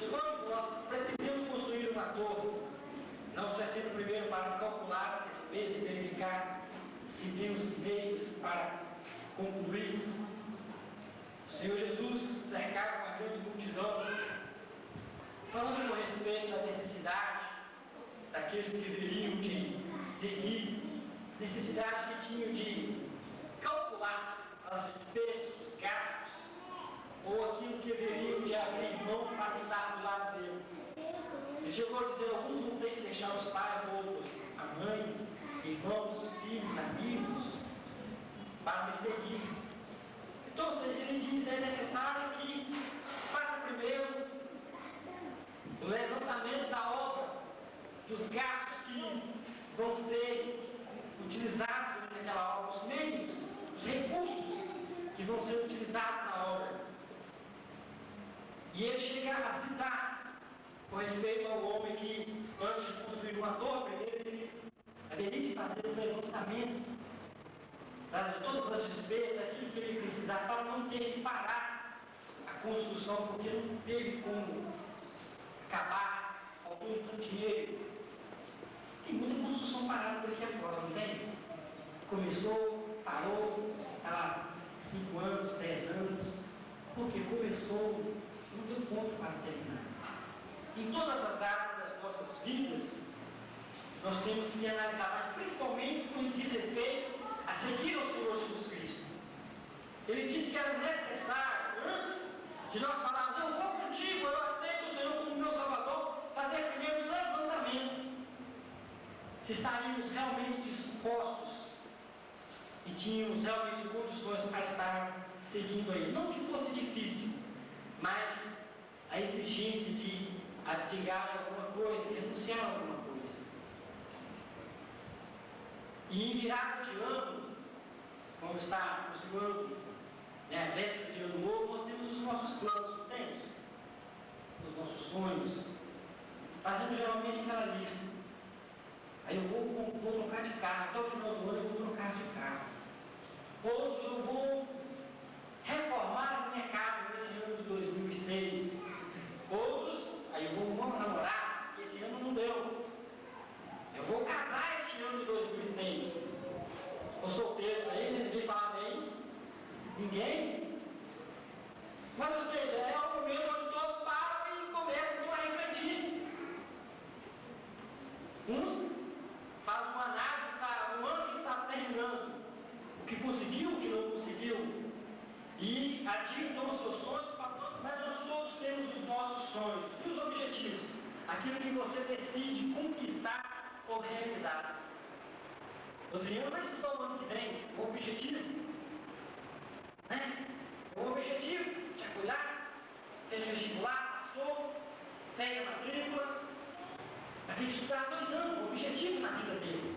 Pois quando nós pretendemos construir uma torre, não se assenta primeiro para calcular esse peso e verificar se temos meios para concluir. O Senhor Jesus cercava uma grande multidão, falando com respeito da necessidade daqueles que viriam de seguir, necessidade que tinham de calcular as despesas, os gastos, ou aquilo que viriam de abrir mão para estar do lado dele. Ele chegou a dizer: alguns vão ter que deixar os pais, outros a mãe, irmãos, filhos, amigos, para me seguir. Então, ou seja, ele diz: é necessário que faça primeiro o levantamento da obra, dos gastos que vão ser utilizados naquela obra, os meios, os recursos que vão ser utilizados na obra. E ele chega a citar com respeito ao homem que, antes de construir uma torre, ele haveria de fazer um levantamento de todas as despesas, daquilo que ele precisava, para não ter que parar a construção, porque não teve como acabar, faltou tanto dinheiro. Tem muita construção parada por aqui afora, não tem? Começou, parou, está lá 5 anos, 10 anos, porque começou, não deu ponto para terminar. Em todas as áreas das nossas vidas, nós temos que analisar, mas principalmente quando diz respeito a seguir ao Senhor Jesus Cristo. Ele disse que era necessário, antes de nós falarmos: eu vou contigo, eu aceito o Senhor como meu Salvador, fazer primeiro um levantamento, se estaríamos realmente dispostos e tínhamos realmente condições para estar seguindo aí. Não que fosse difícil, mas a exigência de abdicar de alguma coisa, de renunciar a alguma coisa. E em virada de ano, quando está aproximando a véspera de ano novo, nós temos os nossos planos, não temos? Os nossos sonhos. Fazendo geralmente aquela lista. Aí eu vou trocar de carro, até o final do ano eu vou trocar de carro. Outros eu vou reformar a minha casa nesse ano de 2006. Outros, aí eu vou namorar, porque esse ano não deu. Eu vou casar este ano de 2006. Os solteiros aí, ninguém fala bem. Ninguém. Mas, ou seja, é o momento onde todos param e começam a refletir. Uns fazem uma análise para o ano que está terminando, o que conseguiu, o que não conseguiu, e adiantam os seus sonhos para todos. Mas nós todos temos os nossos sonhos e os objetivos, aquilo que você decide conquistar ou realizar. O Adriano vai estudar o ano que vem, o objetivo, né? O objetivo, já foi lá, fez vestibular, passou, fez a matrícula, vai ter que estudar 2 anos, o objetivo na vida dele.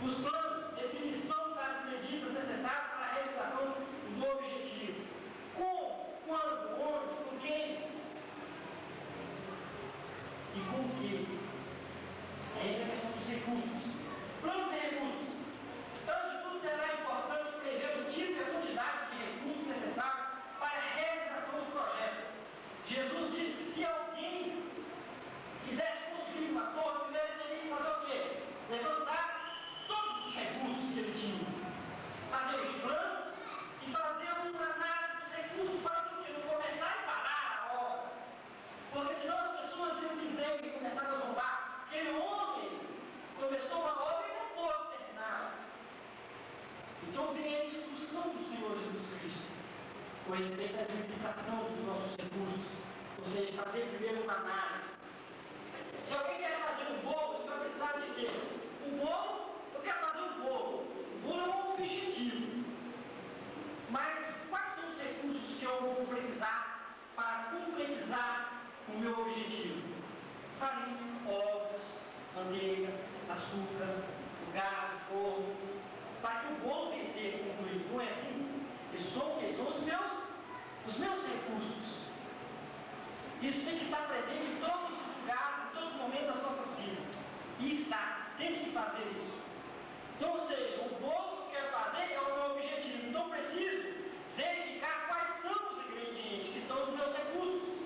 Os planos, definição das medidas necessárias para a realização do objetivo. Como, quando, onde, com quem e com o que. Aí é a questão dos recursos. Planos e recursos. Antes de tudo, será importante prever o tipo e a quantidade de recursos necessários para a realização do projeto. Jesus disse que se alguém quisesse construir uma torre, primeiro ele teria que fazer o quê? Levantar todos os recursos que ele tinha, fazer os planos e fazer uma análise dos recursos para que não começar e parar a obra. Porque senão as pessoas iam dizer e começar a zombar: aquele homem começou uma obra e não pôde terminar. Então vem a instrução do Senhor Jesus Cristo com respeito à administração dos nossos recursos, ou seja, fazer primeiro uma análise. Se alguém quer fazer um bolo, ele vai precisar de quê? O bolo, eu quero fazer um bolo. O bolo é um objetivo. Mas quais são os recursos que eu vou precisar para concretizar o meu objetivo? Farinha, ovos, manteiga, açúcar, o gás, o forno, para que o bolo venha a ser concluído. Não é assim? Isso são o quê? São os meus recursos. Isso tem que estar presente em todos os lugares, em todos os momentos das nossas vidas. E está, temos que fazer isso. Então, ou seja, o bolo que eu quero fazer é o meu objetivo. Então, preciso verificar quais são os ingredientes, que são os meus recursos.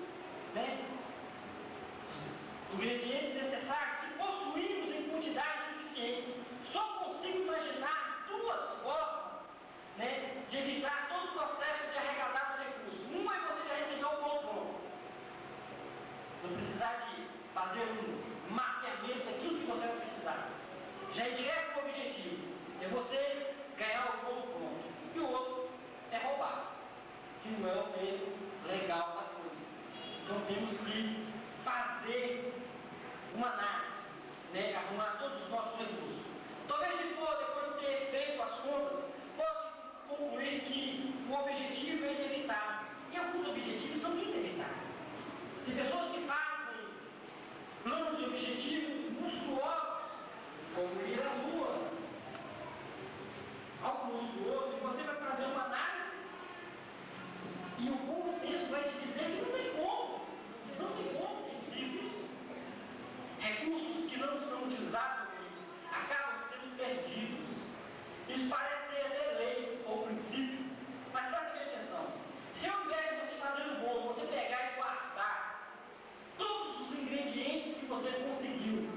algo monstruoso, e você vai fazer uma análise, e o bom senso vai te dizer que não tem como. Você não tem bons princípios. Recursos que não são utilizados, queridos, acabam sendo perdidos. Isso parece ser até lei ou princípio, mas preste bem atenção. Se ao invés de você fazer o bolo, você pegar e guardar todos os ingredientes que você conseguiu,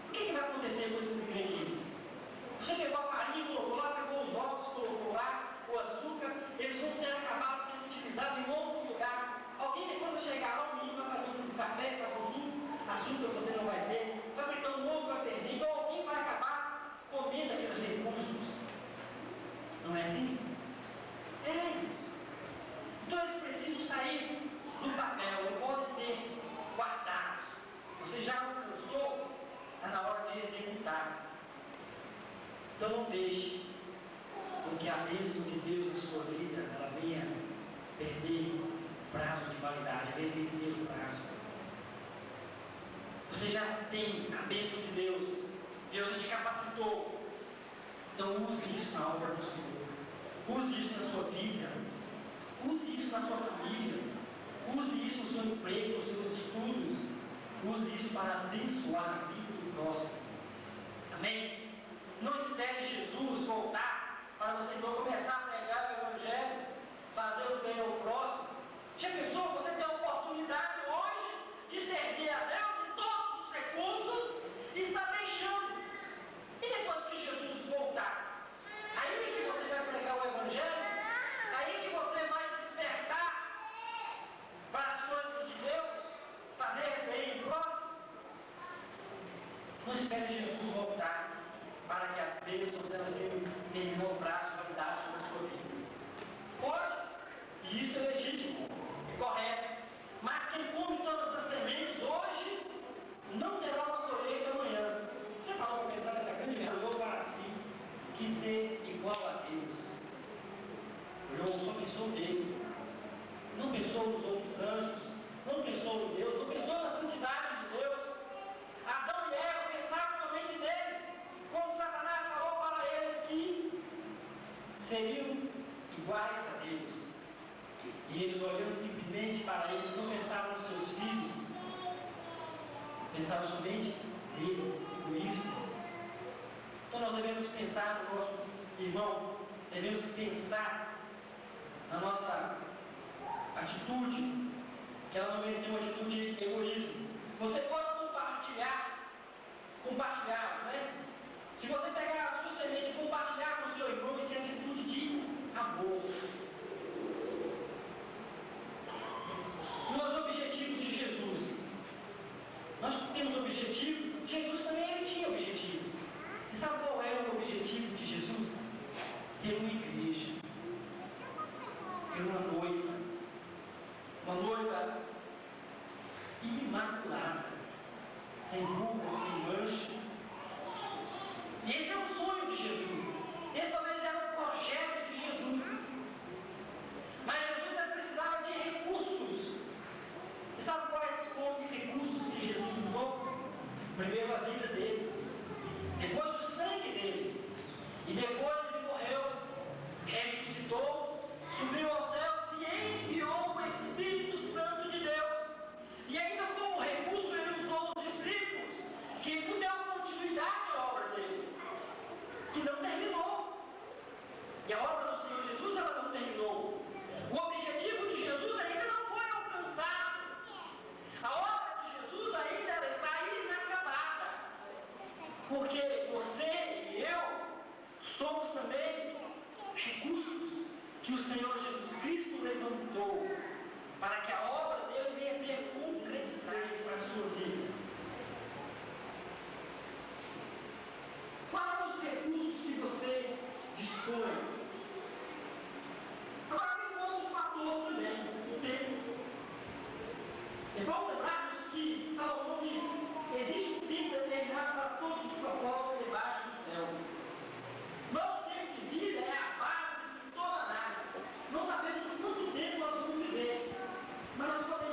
o que vai acontecer com esses ingredientes? Você pegou a farinha, colocou lá, pegou os ovos, colocou lá, o açúcar, eles vão ser acabados sendo utilizados em outro lugar. Alguém depois vai chegar lá, o menino vai fazer um café, vai fazer um suco, açúcar você não vai ter, fazer então o outro vai perder, então alguém vai acabar comendo aqueles recursos. Não é assim? É, então eles precisam sair do papel, não podem ser guardados. Você já alcançou, está na hora de executar. Então não deixe que a bênção de Deus na sua vida ela venha perder o prazo de validade, venha vencer o prazo. Você já tem a bênção de Deus, Deus já te capacitou. Então use isso na obra do Senhor, use isso na sua vida, use isso na sua família, use isso no seu emprego, nos seus estudos, use isso para abençoar a vida do próximo. Amém? Não espere Jesus voltar para você então começar a pregar o Evangelho, fazer o bem ao próximo. Já pensou? Você tem a oportunidade hoje de servir a Deus em todos os recursos e está deixando. E depois que Jesus voltar, aí que você vai pregar o Evangelho, aí que você vai despertar para as coisas de Deus, fazer bem ao próximo. Não espere Jesus voltar para que as bênçãos elas venham terminar o prazo de validade sobre a sua vida. Pode, e isso é legítimo e correto. Mas quem come todas as sementes hoje não terá uma colheita amanhã. Já parou para pensar nessa grande verdade? Olhou para si, quis ser igual a Deus. Olhou, só pensou nele. Não pensou nos outros anjos, não pensou em Deus, não pensou na santidade de Deus. Adão e Eva pensaram somente neles. Quando Satanás falou para eles que seriam iguais a Deus, e eles olhando simplesmente para eles, não pensavam nos seus filhos, pensavam somente neles, egoísmo. Então nós devemos pensar no nosso irmão, devemos pensar na nossa atitude, que ela não venha ser uma atitude de egoísmo. Você pode compartilhar, né? Se você pegar a sua semente e compartilhar com o seu irmão, isso é atitude de amor. Nos objetivos de Jesus, nós temos objetivos, Jesus também ele tinha objetivos. E sabe qual é o objetivo de Jesus? Ter uma igreja, ter uma noiva imaculada, sem ruga, sem mancha. E esse é o sonho de Jesus. Esse talvez era o projeto de Jesus. Mas Jesus precisava de recursos. E sabe quais foram os recursos que Jesus usou? Primeiro a vida dele, depois o sangue dele, e depois ele morreu, ressuscitou, subiu aos céus e enviou o Espírito Santo de Deus. E ainda como recurso ele usou os discípulos, que deu continuidade à obra dele, que não terminou. E a obra do Senhor Jesus ela não terminou. O objetivo de Jesus ainda não foi alcançado. A obra de Jesus ainda ela está inacabada. Porque você e eu somos também recursos que o Senhor Jesus Cristo levantou para que a obra dele venha a ser concretizada na sua vida. Quais são os recursos que você dispõe? Agora tem um outro fator também, o tempo. É bom lembrarmos que Salomão diz: existe um tempo determinado para todos os propósitos debaixo do céu. Nosso tempo de vida é a base de toda análise. Não sabemos o quanto tempo nós vamos viver, mas nós podemos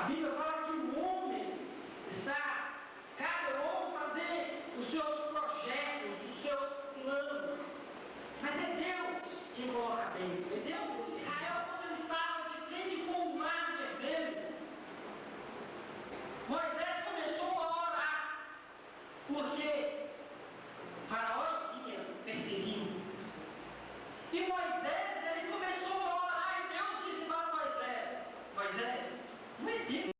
A Bíblia fala que o homem está, cada homem fazer os seus projetos, os seus planos. Mas é Deus quem coloca a bênção. É Deus. Israel, quando ele estava de frente com o mar vermelho, Moisés começou a orar, porque o faraó vinha perseguindo. E Moisés, ele começou a orar, e Deus disse para Moisés: Moisés, não é Deus